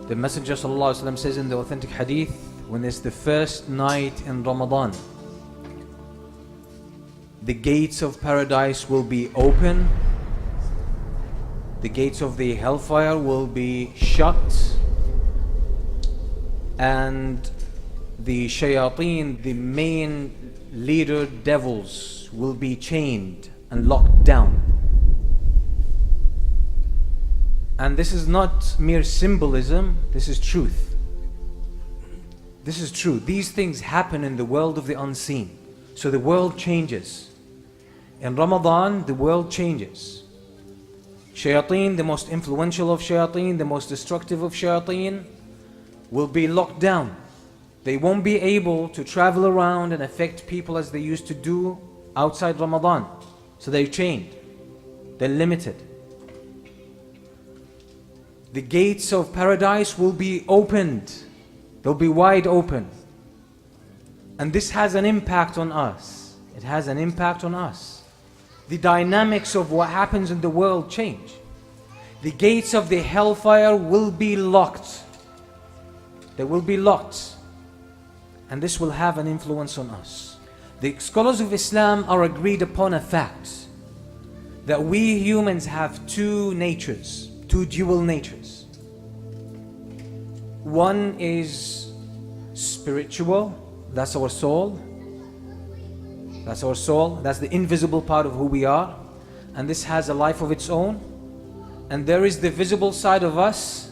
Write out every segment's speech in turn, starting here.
The Messenger ﷺ says in the authentic hadith, when it's the first night in Ramadan, the gates of paradise will be open, the gates of the hellfire will be shut, and the shayateen, the main leader devils, will be chained and locked down. And this is not mere symbolism, this is truth. This is true. These things happen in the world of the unseen. So the world changes. In Ramadan, the world changes. Shayateen, the most influential of shayateen, the most destructive of shayateen, will be locked down. They won't be able to travel around and affect people as they used to do outside Ramadan. So they're chained. They're limited. The gates of paradise will be opened. They'll be wide open. And this has an impact on us. It has an impact on us. The dynamics of what happens in the world change. The gates of the hellfire will be locked. They will be locked. And this will have an influence on us. The scholars of Islam are agreed upon a fact that we humans have two natures, two dual natures. One is spiritual, that's our soul. That's our soul, that's the invisible part of who we are. And this has a life of its own. And there is the visible side of us,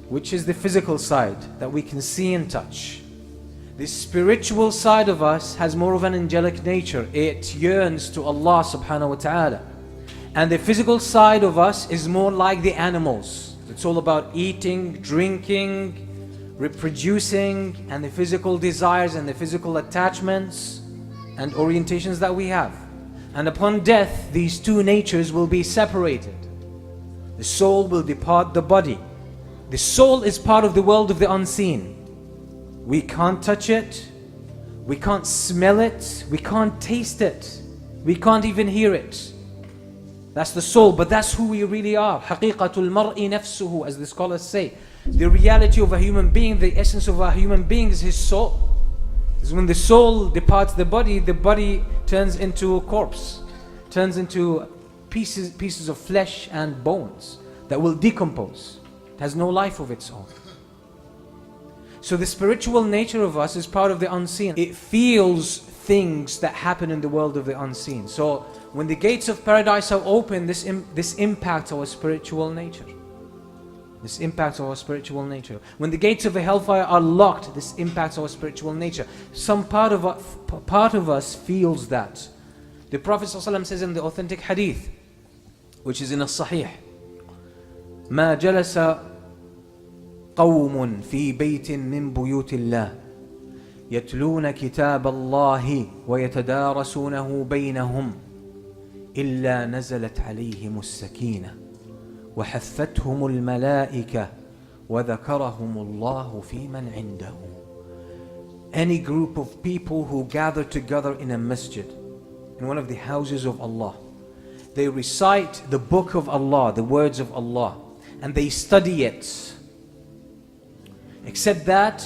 which is the physical side that we can see and touch. The spiritual side of us has more of an angelic nature. It yearns to Allah subhanahu wa ta'ala. And the physical side of us is more like the animals. It's all about eating, drinking, reproducing, and the physical desires and the physical attachments and orientations that we have. And upon death, these two natures will be separated. The soul will depart the body. The soul is part of the world of the unseen. We can't touch it, we can't smell it, we can't taste it, we can't even hear it. That's the soul, but that's who we really are. حَقِيقَةُ الْمَرْءِ نَفْسُهُ, as the scholars say. The reality of a human being, the essence of a human being is his soul. Because when the soul departs the body turns into a corpse, turns into pieces of flesh and bones that will decompose. It has no life of its own. So the spiritual nature of us is part of the unseen. It feels things that happen in the world of the unseen. So when the gates of paradise are open, this impacts our spiritual nature. This impacts our spiritual nature. When the gates of the hellfire are locked, this impacts our spiritual nature. Some part of us feels that. The Prophet ﷺ says in the authentic hadith, which is in a Sahih, مَا جَلَسَ قوم في بيت من بيوت الله يتلون كتاب الله ويتدارسونه بينهم إلا نزلت عليهم السكينة وحفتهم الملائكة وذكرهم الله في من عنده. Any group of people who gather together in a masjid, in one of the houses of Allah, they recite the book of Allah, the words of Allah, and they study it. Except that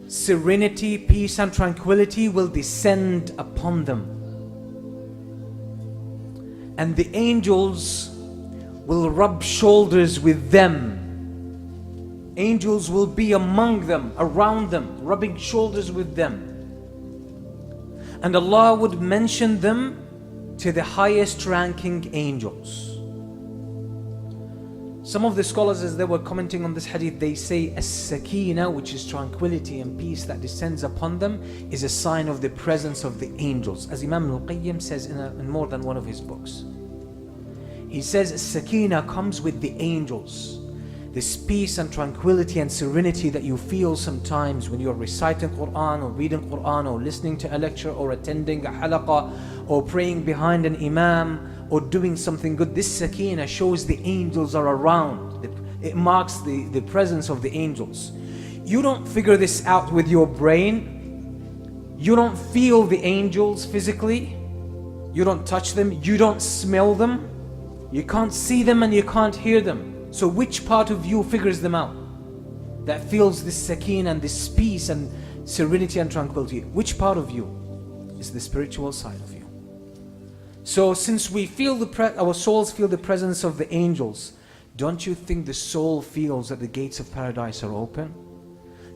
serenity, peace and tranquility will descend upon them. And the angels will rub shoulders with them. Angels will be among them, around them, rubbing shoulders with them. And Allah would mention them to the highest ranking angels. Some of the scholars, as they were commenting on this hadith, they say as-sakina, which is tranquility and peace that descends upon them, is a sign of the presence of the angels, as Imam al-Qayyim says in more than one of his books. He says as-sakina comes with the angels. This peace and tranquility and serenity that you feel sometimes when you're reciting Quran or reading Quran or listening to a lecture or attending a halaqah or praying behind an imam or doing something good. This sakina shows the angels are around. It marks the presence of the angels. You don't figure this out with your brain. You don't feel the angels physically. You don't touch them. You don't smell them. You can't see them and you can't hear them. So which part of you figures them out? that feels this sakeen and this peace and serenity and tranquility. Which part of you is the spiritual side of you? So since we feel our souls feel the presence of the angels, don't you think the soul feels that the gates of paradise are open?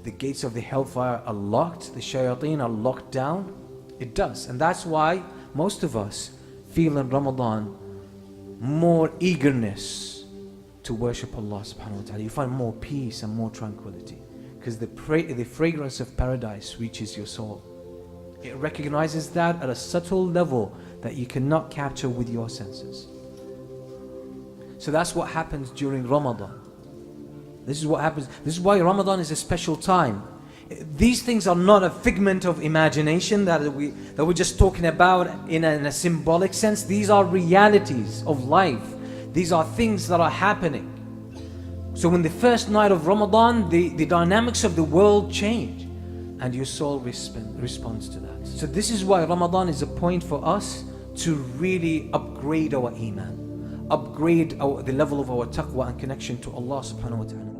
The gates of the hellfire are locked, the shayateen are locked down? It does. And that's why most of us feel in Ramadan more eagerness to worship Allah subhanahu wa ta'ala. You find more peace and more tranquility because the fragrance of paradise reaches your soul. It recognizes that at a subtle level that you cannot capture with your senses. So that's what happens during Ramadan. This is what happens. This is why Ramadan is a special time. These things are not a figment of imagination that we're just talking about in a symbolic sense. These are realities of life. These are things that are happening. So when the first night of Ramadan, the dynamics of the world change and your soul responds to that. So this is why Ramadan is a point for us to really upgrade our iman, upgrade the level of our taqwa and connection to Allah subhanahu wa ta'ala.